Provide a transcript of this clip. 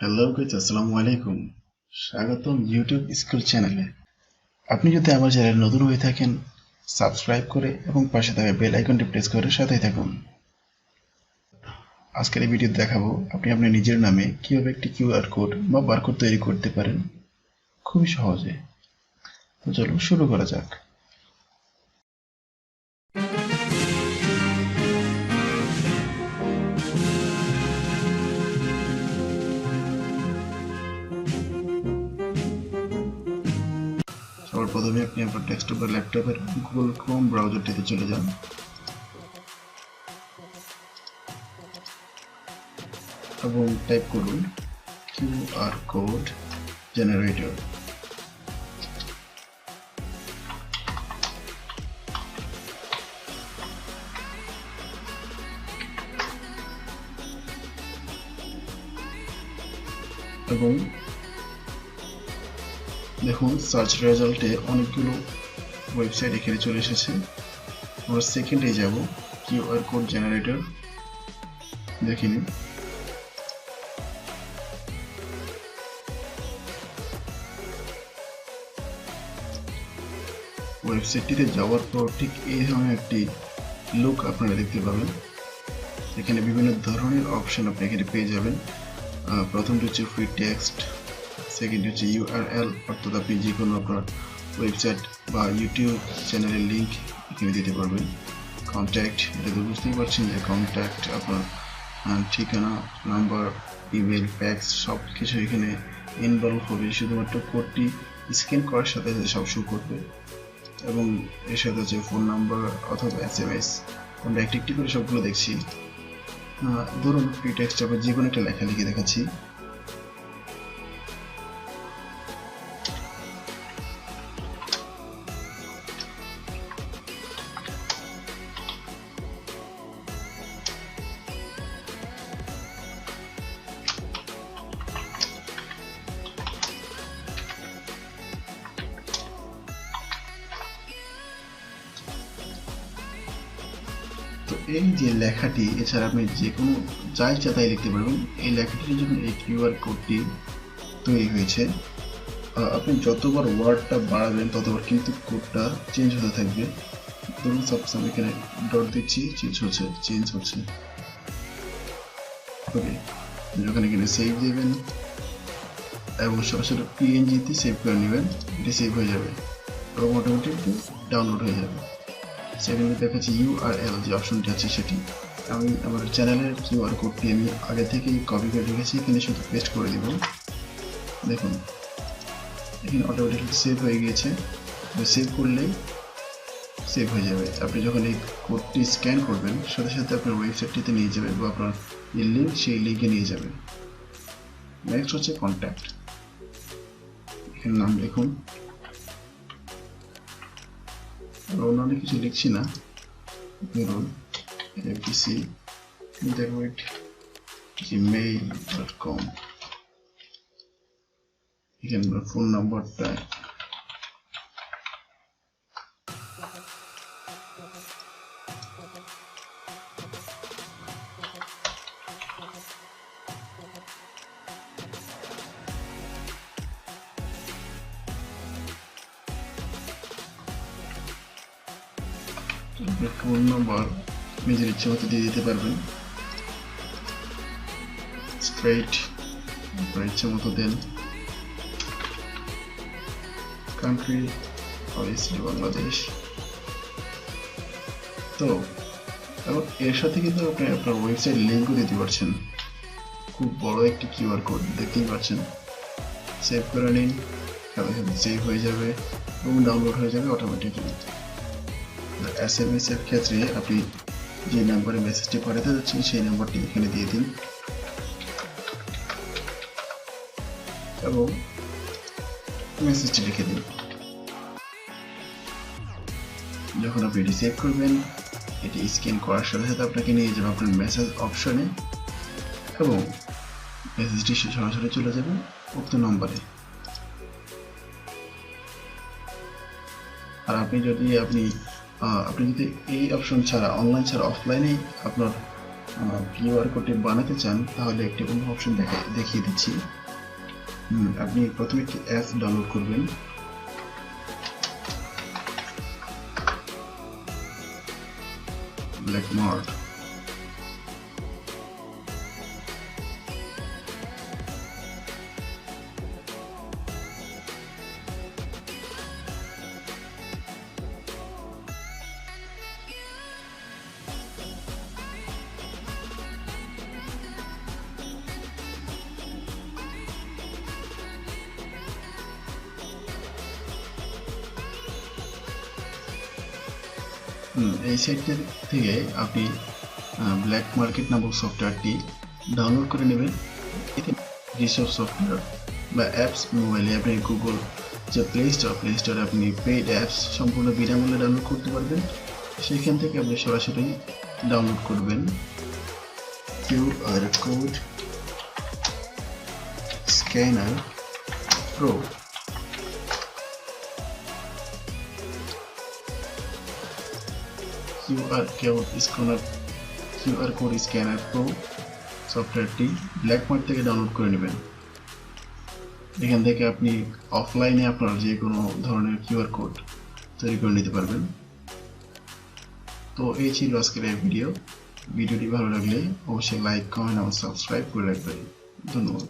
Hello guys, আসসালামু আলাইকুম। স্বাগতম ইউটিউব স্কুল চ্যানেলে। আপনি যদি আমার চ্যানেলে নতুন হয়ে থাকেন, সাবস্ক্রাইব করে এবং পাশে থাকা বেল আইকনটি প্রেস করে সাথেই থাকুন। আজকের এই ভিডিওতে দেখাবো আপনি আপনার নিজের নামে কিভাবে একটি কিউআর কোড বা বারকোড তৈরি করতে পারেন খুবই সহজে। তো চলুন শুরু করা যাক। সবার প্রথমে আপনি আপনার ডেস্কটপ বা ল্যাপটপের গুগল ক্রোম ব্রাউজারটিতে চলে যান এবং টাইপ করুন কিউআর কোড জেনারেটর। এবং দেখুন সার্চ রেজাল্টে অনেকগুলো ওয়েবসাইট এখানে চলে এসেছে। আমরা সেকেন্ডে যাব, কিউআর কোড জেনারেটর দেখে নিন। ওয়েবসাইটটিতে যাওয়ার পর ঠিক এই ধরনের একটি লুক আপনারা দেখতে পাবেন। এখানে বিভিন্ন ধরনের অপশন আপনি এখানে পেয়ে যাবেন। প্রথমটি হচ্ছে ফ্রি টেক্সট, সেকেন্ড হচ্ছে ইউআরএল, অর্থাৎ আপনি যে কোনো আপনার ওয়েবসাইট বা ইউটিউব চ্যানেলের লিঙ্ক এখানে দিতে পারবেন। কন্ট্যাক্ট, এটা তো বুঝতেই পারছেন যে কন্ট্যাক্ট আপনার ঠিকানা, নাম্বার, ইমেল, ফ্যাক্স সব কিছু এখানে ইনভলভ হবে। শুধুমাত্র কোডটি স্ক্যান করার সাথে সাথে সব শো করবে এবং এর সাথে হচ্ছে ফোন নাম্বার অথবা SMS। আমরা একটি একটি করে সবগুলো দেখছি। ধরুন ফ্রি টেক্সট আবার যে কোনো একটা লেখা লিখে দেখাচ্ছি। তো এই যে লেখাটি, এছাড়া আপনি যে কোনো যা ইচ্ছা তাই লিখতে পারবেন। এই লেখাটির জন্য এই কিউআর কোডটি তৈরি হয়েছে। আপনি যতবার ওয়ার্ডটা বাড়াবেন ততবার কিন্তু কোডটা চেঞ্জ হতে থাকবে। ধরুন সাপোজ আমি এখানে ডট দিচ্ছি, চেঞ্জ হচ্ছে। ওকে, যখন এখানে সেভ দেবেন এবং সরাসরি পিএনজিতে সেভ করে নেবেন, এটি সেভ হয়ে যাবে এবং অটোমেটিকলি ডাউনলোড হয়ে যাবে। সেখানে দেখাচ্ছি ইউআরএল যে অপশনটি আছে সেটি। আমি আমার চ্যানেলের কিউআর কোডটি আমি আগে থেকেই কপি করে রেখেছি, এখানে শুধু পেস্ট করে দিব। দেখুন এখানে অটোমেটিকলি সেভ হয়ে গিয়েছে। সেভ করলেই সেভ হয়ে যাবে। আপনি যখন এই কোডটি স্ক্যান করবেন সাথে সাথে আপনার ওয়েবসাইটটিতে নিয়ে যাবেন বা আপনার যে লিঙ্ক সেই লিঙ্কে নিয়ে যাবেন। নেক্সট হচ্ছে কন্ট্যাক্ট। এখানে নাম লিখুন, অন্য কিছু লিখছি না। ধরুন abc@gmail.com। এখানে ফোন নাম্বারটা ফোন নাম্বার নিজের ইচ্ছে মতো দিয়ে দিতে পারবেন। স্ট্রেট আপনার ইচ্ছে মতো দেন। Country obviously Bangladesh. তো এবং এর সাথে কিন্তু আপনি আপনার ওয়েবসাইট লিঙ্কও দিতে পারছেন। খুব বড় একটি কিউআর কোড দেখতেই পাচ্ছেন। সেভ করে নিন, সাথে সাথে সেভ হয়ে যাবে এবং ডাউনলোড হয়ে যাবে অটোমেটিকলি। SMS এর ক্ষেত্রে আপনি যে নাম্বারে মেসেজটি পাঠাতে যাচ্ছেন সেই নাম্বারটি এখানে দিয়ে দিন এবং মেসেজটি লিখে দিন। যখন আপনি রিসিভ করবেন, এটি স্ক্যান করার সাথে সাথে আপনাকে নিয়ে যাবে আপনার মেসেজ অপশনে এবং মেসেজটি সরাসরি চলে যাবে উক্ত নম্বরে। আর আপনি যদি এই অপশন ছাড়া অনলাইন ছাড়া অফলাইনে আপনার কিউআর কোডটি বানাতে চান তাহলে একটি অন্য অপশন দেখিয়ে দিচ্ছি। আপনি প্রথমে একটি অ্যাপ ডাউনলোড করবেন। ব্ল্যাকমার্ট, এই সাইটটি থেকে আপনি ব্ল্যাক মার্কেট নামক সফটওয়্যারটি ডাউনলোড করে নেবেন। এতে যেসব সফটওয়্যার বা অ্যাপস মোবাইলে আপনি গুগল যে প্লে স্টোরে আপনি পেইড অ্যাপস সম্পূর্ণ বিনামূল্যে ডাউনলোড করতে পারবেন। সেখান থেকে আপনি সরাসরি ডাউনলোড করবেন QR code scanner pro. QR code scanner pro সফটওয়্যারটি ব্ল্যাকমার্ট থেকে ডাউনলোড করে নেবেন। এখান থেকে আপনি অফলাইনে আপনার যে কোনো ধরনের কিউআর কোড তৈরি করে নিতে পারবেন। তো এই ছিল আজকের এই ভিডিওটি ভালো লাগলে অবশ্যই লাইক, কমেন্ট এবং সাবস্ক্রাইব করে রাখবেন। ধন্যবাদ।